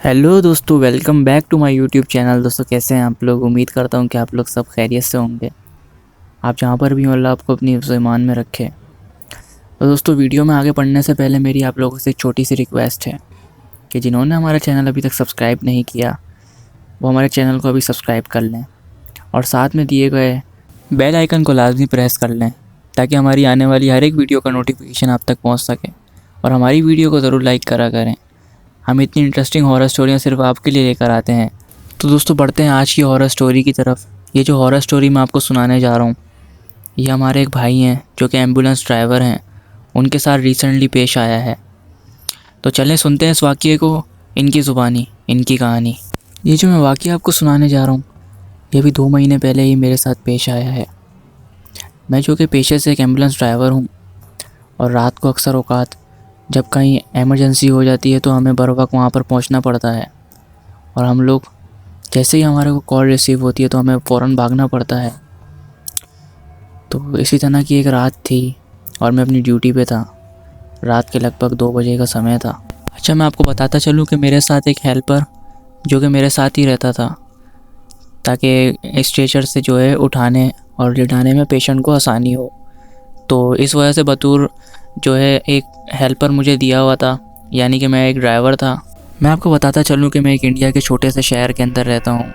Hello दोस्तों, welcome back to my YouTube channel. दोस्तों कैसे हैं आप लोग? उम्मीद करता हूं कि आप लोग सब खैरियत से होंगे। आप जहां पर भी हो, अल्लाह आपको अपनी हिफ्ज़ ईमान में रखे। तो दोस्तों, वीडियो में आगे बढ़ने से पहले मेरी आप लोगों से एक छोटी सी रिक्वेस्ट है कि जिन्होंने हमारा चैनल अभी तक सब्सक्राइब नहीं किया वो हमारे चैनल को अभी सब्सक्राइब कर लें और साथ में दिए गए बेल आइकन को लाजमी प्रेस कर लें ताकि हमारी आने वाली हर एक वीडियो का नोटिफिकेशन आप तक पहुँच सके। और हमारी वीडियो को ज़रूर लाइक करा करें। हम इतनी इंटरेस्टिंग हॉरर स्टोरियाँ सिर्फ आपके लिए लेकर आते हैं। तो दोस्तों बढ़ते हैं आज की हॉरर स्टोरी की तरफ। ये जो हॉरर स्टोरी मैं आपको सुनाने जा रहा हूँ, ये हमारे एक भाई हैं जो कि एम्बुलेंस ड्राइवर हैं, उनके साथ रिसेंटली पेश आया है। तो चलें सुनते हैं इस वाक़ये को, इनकी ज़ुबानी, इनकी कहानी। ये जो मैं वाक़या आपको सुनाने जा रहा हूँ, ये भी 2 महीने पहले ही मेरे साथ पेश आया है। मैं जो कि पेशे से एक एम्बुलेंस ड्राइवर हूँ और रात को अक्सर औकात जब कहीं इमरजेंसी हो जाती है तो हमें बर वक्त वहाँ पर पहुँचना पड़ता है। और हम लोग जैसे ही हमारे को कॉल रिसीव होती है तो हमें फ़ौरन भागना पड़ता है। तो इसी तरह की एक रात थी और मैं अपनी ड्यूटी पे था। रात के लगभग 2 बजे का समय था। अच्छा, मैं आपको बताता चलूँ कि मेरे साथ एक हेल्पर जो कि मेरे साथ ही रहता था ताकि स्ट्रेचर से जो है उठाने और लिटाने में पेशेंट को आसानी हो। तो इस वजह से बतौर जो है एक हेल्पर मुझे दिया हुआ था, यानी कि मैं एक ड्राइवर था। मैं आपको बताता चलूँ कि मैं एक इंडिया के छोटे से शहर के अंदर रहता हूँ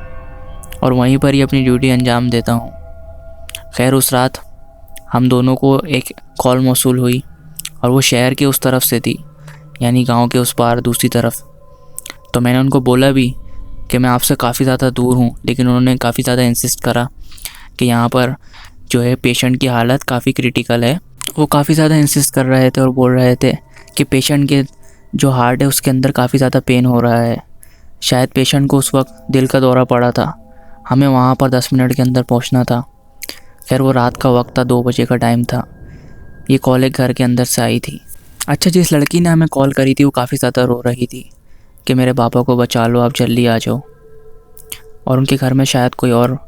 और वहीं पर ही अपनी ड्यूटी अंजाम देता हूँ। खैर, उस रात हम दोनों को एक कॉल मौसूल हुई और वो शहर के उस तरफ से थी, यानी गांव के उस पार दूसरी तरफ। तो मैंने उनको बोला भी कि मैं आपसे काफ़ी ज़्यादा दूर हूँ, लेकिन उन्होंने काफ़ी ज़्यादा इंसिस्ट करा कि यहाँ पर जो है पेशेंट की हालत काफ़ी क्रिटिकल है। वो काफ़ी ज़्यादा इंसिस्ट कर रहे थे और बोल रहे थे कि पेशेंट के जो हार्ट है उसके अंदर काफ़ी ज़्यादा पेन हो रहा है। शायद पेशेंट को उस वक्त दिल का दौरा पड़ा था। हमें वहाँ पर 10 मिनट के अंदर पहुँचना था। खैर, वो रात का वक्त था, 2 बजे का टाइम था। ये कॉल एक घर के अंदर से आई थी। अच्छा, जिस लड़की ने हमें कॉल करी थी वो काफ़ी ज़्यादा रो रही थी कि मेरे पापा को बचा लो, आप जल्दी आ जाओ। और उनके घर में शायद कोई और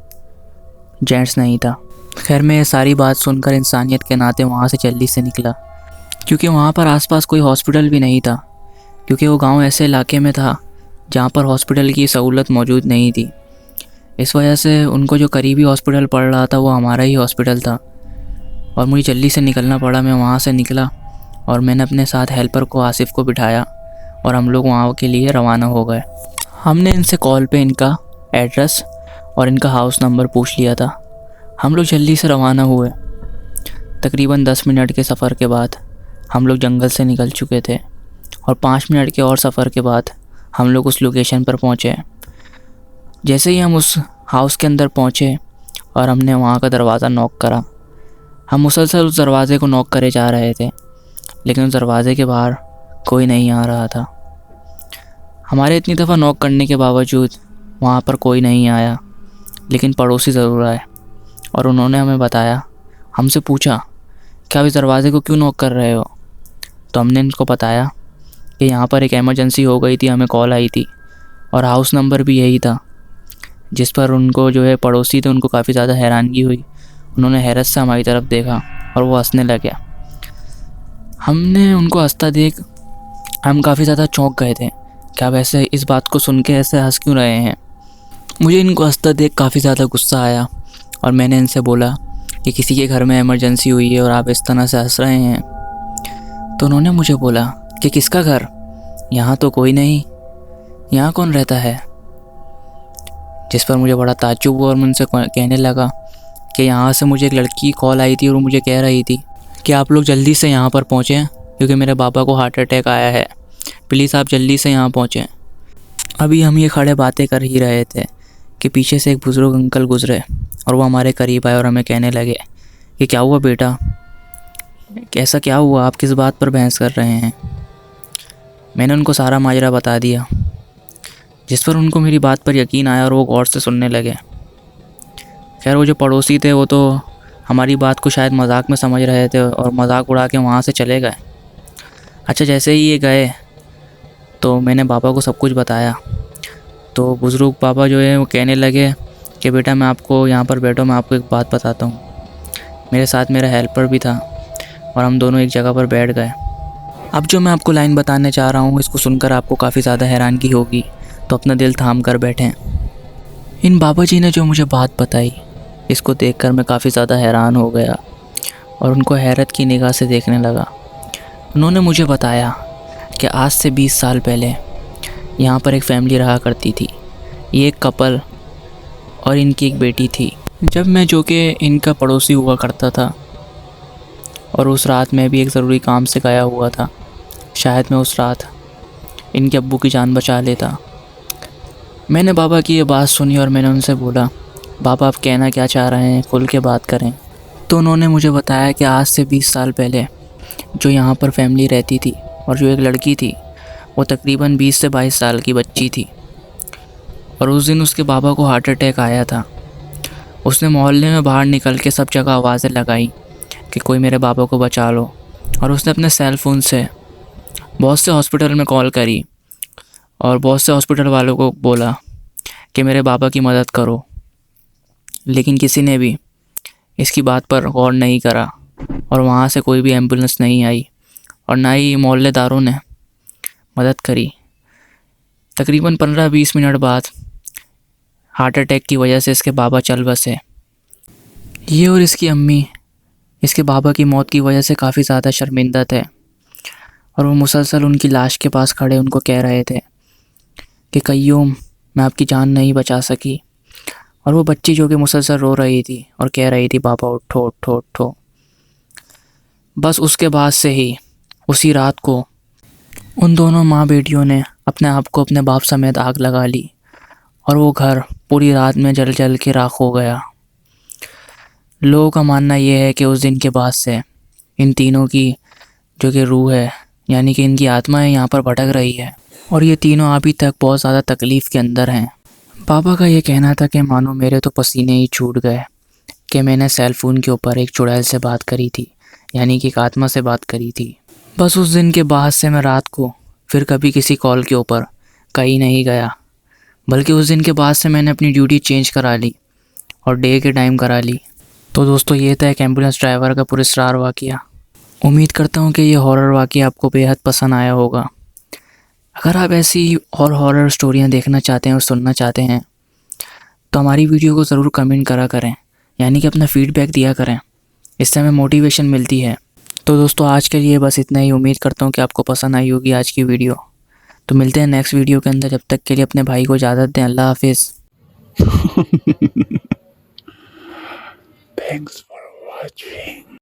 जेंट्स नहीं था। खैर, मैं ये सारी बात सुनकर इंसानियत के नाते वहाँ से जल्दी से निकला, क्योंकि वहाँ पर आसपास कोई हॉस्पिटल भी नहीं था, क्योंकि वो गांव ऐसे इलाके में था जहाँ पर हॉस्पिटल की सहूलत मौजूद नहीं थी। इस वजह से उनको जो करीबी हॉस्पिटल पड़ रहा था वो हमारा ही हॉस्पिटल था और मुझे जल्दी से निकलना पड़ा। मैं वहाँ से निकला और मैंने अपने साथ हेल्पर को, आसिफ को बिठाया और हम लोग वहाँ के लिए रवाना हो गए। हमने इनसे कॉल पे इनका एड्रेस और इनका हाउस नंबर पूछ लिया था। हम लोग जल्दी से रवाना हुए। तकरीबन 10 मिनट के सफ़र के बाद हम लोग जंगल से निकल चुके थे और 5 मिनट के और सफ़र के बाद हम लोग उस लोकेशन पर पहुँचे। जैसे ही हम उस हाउस के अंदर पहुँचे और हमने वहाँ का दरवाज़ा नॉक करा, हम मुसलसल उस दरवाज़े को नॉक करे जा रहे थे, लेकिन उस दरवाज़े के बाहर कोई नहीं आ रहा था। हमारे इतनी दफ़ा नॉक करने के बावजूद वहाँ पर कोई नहीं आया, लेकिन पड़ोसी ज़रूर आए और उन्होंने हमें बताया, हमसे पूछा कि आप इस दरवाज़े को क्यों नॉक कर रहे हो। तो हमने इनको बताया कि यहाँ पर एक इमरजेंसी हो गई थी, हमें कॉल आई थी और हाउस नंबर भी यही था। जिस पर उनको जो है पड़ोसी थे उनको काफ़ी ज़्यादा हैरानगी हुई। उन्होंने हैरत से हमारी तरफ देखा और वो हंसने लगे। हमने उनको हंसता देख हम काफ़ी ज़्यादा चौंक गए थे कि आप ऐसे इस बात को सुन के ऐसे हंस क्यों रहे हैं। मुझे इनको हंसता देख काफ़ी ज़्यादा गुस्सा आया और मैंने इनसे बोला कि किसी के घर में इमरजेंसी हुई है और आप इस तरह से हंस रहे हैं। तो उन्होंने मुझे बोला कि किसका घर? यहाँ तो कोई नहीं, यहाँ कौन रहता है? जिस पर मुझे बड़ा ताज्जुब हुआ और मैं उनसे कहने लगा कि यहाँ से मुझे एक लड़की की कॉल आई थी और वो मुझे कह रही थी कि आप लोग जल्दी से यहाँ पर पहुँचें क्योंकि मेरे पापा को हार्ट अटैक आया है, प्लीज़ आप जल्दी से यहाँ पहुँचें। अभी हम ये खड़े बातें कर ही रहे थे कि पीछे से एक बुज़ुर्ग अंकल गुज़रे और वो हमारे करीब आए और हमें कहने लगे कि क्या हुआ बेटा, कैसा क्या हुआ, आप किस बात पर बहस कर रहे हैं। मैंने उनको सारा माजरा बता दिया, जिस पर उनको मेरी बात पर यकीन आया और वो गौर से सुनने लगे। खैर, वो जो पड़ोसी थे वो तो हमारी बात को शायद मजाक में समझ रहे थे और मजाक उड़ा के वहाँ से चले गए। अच्छा, जैसे ही ये गए तो मैंने पापा को सब कुछ बताया। तो बुज़ुर्ग पापा जो है वो कहने लगे कि बेटा मैं आपको यहाँ पर बैठो, मैं आपको एक बात बताता हूँ। मेरे साथ मेरा हेल्पर भी था और हम दोनों एक जगह पर बैठ गए। अब जो मैं आपको लाइन बताने चाह रहा हूँ इसको सुनकर आपको काफ़ी ज़्यादा हैरानगी होगी, तो अपना दिल थाम कर बैठें। इन बाबा जी ने जो मुझे बात बताई, इसको देखकर मैं काफ़ी ज़्यादा हैरान हो गया और उनको हैरत की निगाह से देखने लगा। उन्होंने मुझे बताया कि आज से 20 साल पहले यहाँ पर एक फैमिली रहा करती थी। ये एक कपल और इनकी एक बेटी थी। जब मैं जो कि इनका पड़ोसी हुआ करता था और उस रात मैं भी एक ज़रूरी काम से गया हुआ था, शायद मैं उस रात इनके अब्बू की जान बचा लेता। मैंने बाबा की ये बात सुनी और मैंने उनसे बोला, बाबा आप कहना क्या चाह रहे हैं, खुल के बात करें। तो उन्होंने मुझे बताया कि आज से 20 साल पहले जो यहाँ पर फैमिली रहती थी और जो एक लड़की थी, वो तकरीबन 20 से 22 साल की बच्ची थी और उस दिन उसके बाबा को हार्ट अटैक आया था। उसने मोहल्ले में बाहर निकल के सब जगह आवाज़ें लगाई कि कोई मेरे बाबा को बचा लो, और उसने अपने सेल फ़ोन से बहुत से हॉस्पिटल में कॉल करी और बहुत से हॉस्पिटल वालों को बोला कि मेरे बाबा की मदद करो, लेकिन किसी ने भी इसकी बात पर गौर नहीं करा और वहाँ से कोई भी एम्बुलेंस नहीं आई और ना ही मोहल्लेदारों ने मदद करी। तकरीबन 15-20 मिनट बाद हार्ट अटैक की वजह से इसके बाबा चल बसे। ये और इसकी अम्मी इसके बाबा की मौत की वजह से काफ़ी ज़्यादा शर्मिंदा थे और वो मुसलसल उनकी लाश के पास खड़े उनको कह रहे थे कि कय्यूम, मैं आपकी जान नहीं बचा सकी। और वो बच्ची जो कि मुसलसल रो रही थी और कह रही थी, बाबा उठो उठो उठो। बस उसके बाद से ही उसी रात को उन दोनों माँ बेटियों ने अपने आप को अपने बाप समेत आग लगा ली और वो घर पूरी रात में जल जल के राख हो गया। लोगों का मानना ये है कि उस दिन के बाद से इन तीनों की जो कि रूह है, यानी कि इनकी आत्माएं यहाँ पर भटक रही है और ये तीनों अभी तक बहुत ज़्यादा तकलीफ़ के अंदर हैं। बाबा का ये कहना था कि मानो मेरे तो पसीने ही छूट गए कि मैंने सेल फ़ोन के ऊपर एक चुड़ैल से बात करी थी, यानी कि एक आत्मा से बात करी थी। बस उस दिन के बाद से मैं रात को फिर कभी किसी कॉल के ऊपर कहीं नहीं गया, बल्कि उस दिन के बाद से मैंने अपनी ड्यूटी चेंज करा ली और डे के टाइम करा ली। तो दोस्तों, ये था एक एम्बुलेंस ड्राइवर का पुरस्कार वाक़या। उम्मीद करता हूँ कि ये हॉरर वाक़या आपको बेहद पसंद आया होगा। अगर आप ऐसी और हॉरर स्टोरियाँ देखना चाहते हैं और सुनना चाहते हैं तो हमारी वीडियो को ज़रूर कमेंट करा करें, यानी कि अपना फ़ीडबैक दिया करें, इससे हमें मोटिवेशन मिलती है। तो दोस्तों, आज के लिए बस इतना ही। उम्मीद करता हूँ कि आपको पसंद आई होगी आज की वीडियो। तो मिलते हैं नेक्स्ट वीडियो के अंदर। जब तक के लिए अपने भाई को इजाज़त दें। अल्लाह हाफिज़। Thanks for watching.